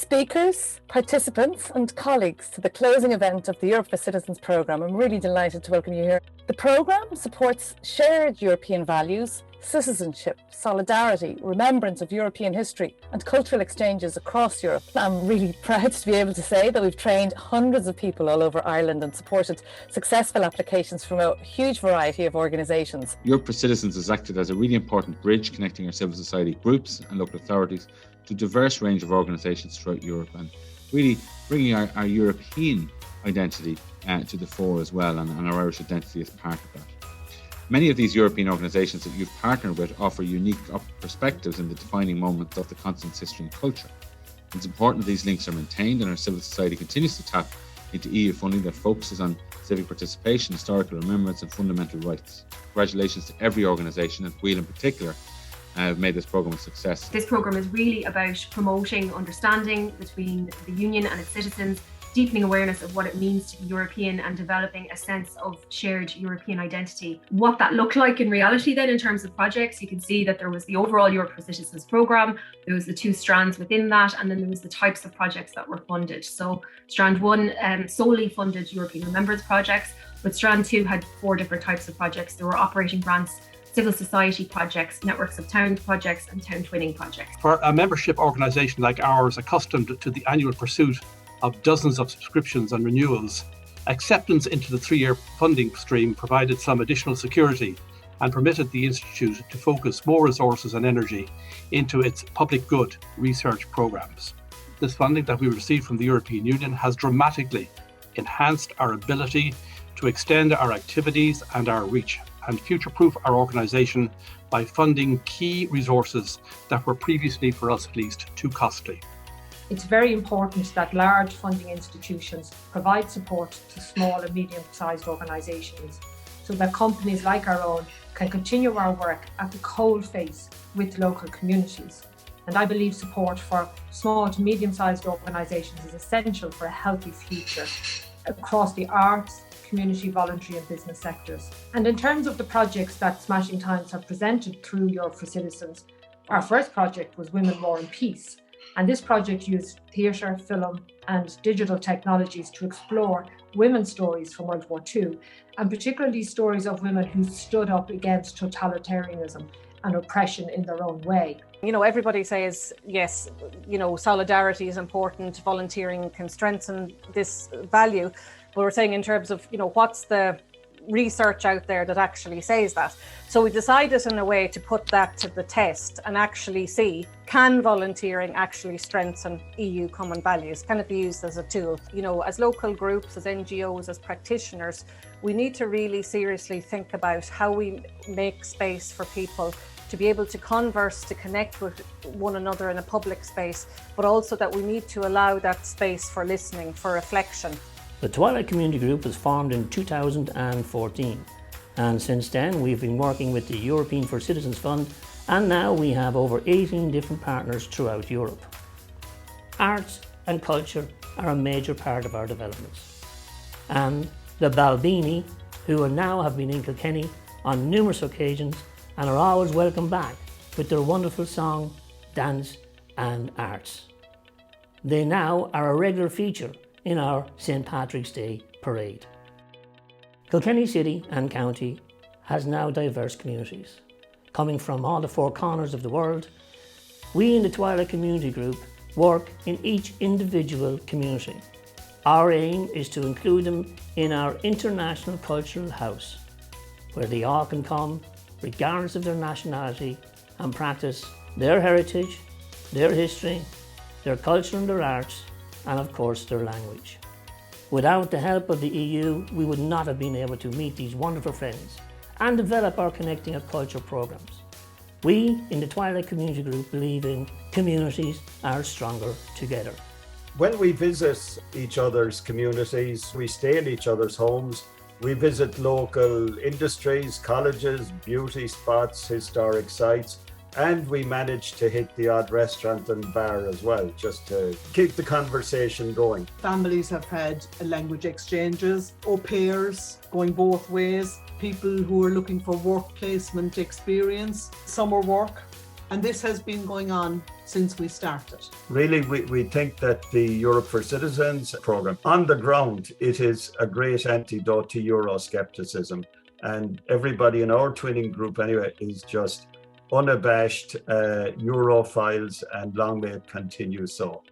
Speakers, participants and colleagues to the closing event of the Europe for Citizens programme. I'm really delighted to welcome you here. The programme supports shared European values, citizenship, solidarity, remembrance of European history and cultural exchanges across Europe. I'm really proud to be able to say that we've trained hundreds of people all over Ireland and supported successful applications from a huge variety of organisations. Europe for Citizens has acted as a really important bridge connecting our civil society groups and local authorities to a diverse range of organisations throughout Europe, and really bringing our European identity to the fore as well, and our Irish identity as part of that. Many of these European organisations that you've partnered with offer unique perspectives in the defining moments of the continent's history and culture. It's important that these links are maintained and our civil society continues to tap into EU funding that focuses on civic participation, historical remembrance and fundamental rights. Congratulations to every organisation, and Wheel in particular, have made this programme a success. This programme is really about promoting understanding between the Union and its citizens, deepening awareness of what it means to be European and developing a sense of shared European identity. What that looked like in reality then in terms of projects, you can see that there was the overall Europe for Citizens programme, there was the two strands within that, and then there was the types of projects that were funded. So strand one solely funded European remembrance projects, but strand two had 4 different types of projects. There were operating grants, civil society projects, networks of towns projects and town twinning projects. For a membership organisation like ours, accustomed to the annual pursuit of dozens of subscriptions and renewals, acceptance into the 3-year funding stream provided some additional security and permitted the Institute to focus more resources and energy into its public good research programmes. This funding that we received from the European Union has dramatically enhanced our ability to extend our activities and our reach, and future-proof our organisation by funding key resources that were previously, for us at least, too costly. It's very important that large funding institutions provide support to small and medium-sized organisations so that companies like our own can continue our work at the coalface with local communities. And I believe support for small to medium-sized organisations is essential for a healthy future across the arts, community, voluntary and business sectors. And in terms of the projects that Smashing Times have presented through Europe for Citizens, our first project was Women, War and Peace. And this project used theatre, film and digital technologies to explore women's stories from World War II, and particularly stories of women who stood up against totalitarianism and oppression in their own way. You know, everybody says, yes, you know, solidarity is important, volunteering can strengthen this value. But we're saying in terms of, you know, what's the research out there that actually says that? So we decided in a way to put that to the test and actually see, can volunteering actually strengthen EU common values? Can it be used as a tool? You know, as local groups, as NGOs, as practitioners, we need to really seriously think about how we make space for people to be able to converse, to connect with one another in a public space, but also that we need to allow that space for listening, for reflection. The Twilight Community Group was formed in 2014, and since then we've been working with the European for Citizens Fund, and now we have over 18 different partners throughout Europe. Arts and culture are a major part of our developments, and the Balbini, who now have been in Kilkenny on numerous occasions and are always welcome back with their wonderful song, dance and arts. They now are a regular feature in our St. Patrick's Day parade. Kilkenny City and County has now diverse communities. Coming from all the 4 corners of the world, we in the Twilight Community Group work in each individual community. Our aim is to include them in our international cultural house, where they all can come, regardless of their nationality, and practice their heritage, their history, their culture and their arts, and of course their language. Without the help of the EU, we would not have been able to meet these wonderful friends and develop our Connecting of Culture programmes. We in the Twilight Community Group believe in communities are stronger together. When we visit each other's communities, we stay in each other's homes, we visit local industries, colleges, beauty spots, historic sites, and we managed to hit the odd restaurant and bar as well, just to keep the conversation going. Families have had language exchanges, au pairs going both ways, people who are looking for work placement experience, summer work, And this has been going on since we started. Really, we think that the Europe for Citizens programme, on the ground, it is a great antidote to Euroscepticism. And everybody in our twinning group anyway is just unabashed Europhiles, and long may it continue so.